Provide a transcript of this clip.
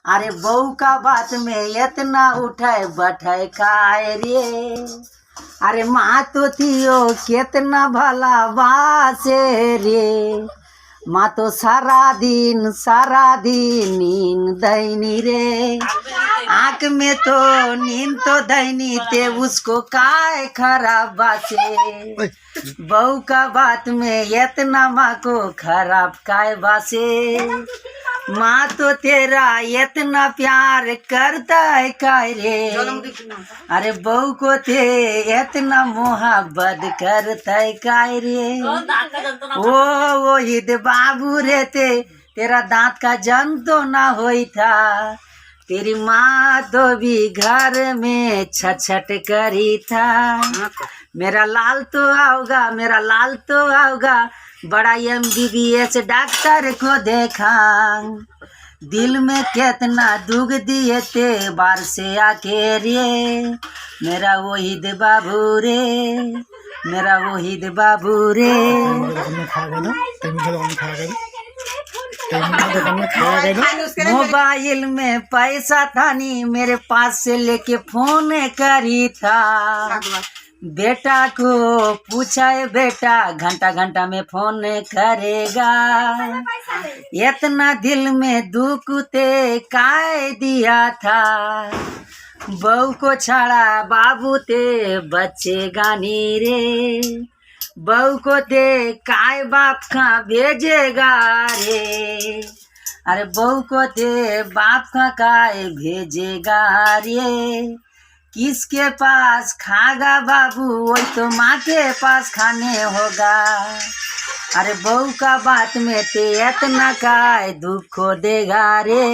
अरे बहू का बात में इतना उठाए बैठाए खाए रे। अरे माँ तो थियो कितना भला बासे रे। माँ तो सारा दिन नींद दैनी रे। आँख में तो नींद तो दैनी ते उसको काय खराब बासे। बहू का बात में इतना माँ को खराब काय बासे। माँ तो तेरा इतना प्यार करता है काय रे। अरे बहू को ते इतना मोहब्बत करता है काय रे। ओ ईद बाबू रे तेरा दांत का जंग तो ना होई था। तेरी माँ तो भी घर में छट करी था। मेरा लाल तो आओगा बड़ा MBBS डॉक्टर को देखा। दिल में कितना दुख दिए ते बार से आके रे। मेरा वहीद बाबू रे। मोबाइल में पैसा था नहीं मेरे पास से लेके फोन करी था। बेटा को पूछा है बेटा घंटा में फोन करेगा। इतना दिल में दुख ते काय दिया था। बहू को छाड़ा बाबू ते बच्चे गानी रे। बहू को ते काय बाप का भेजेगा रे। अरे बहू को ते बाप का काय भेजेगा रे। किसके पास खागा बाबू वही तो माँ के पास खाने होगा। अरे बहू का बात में ते इतना काय दुख देगा रे।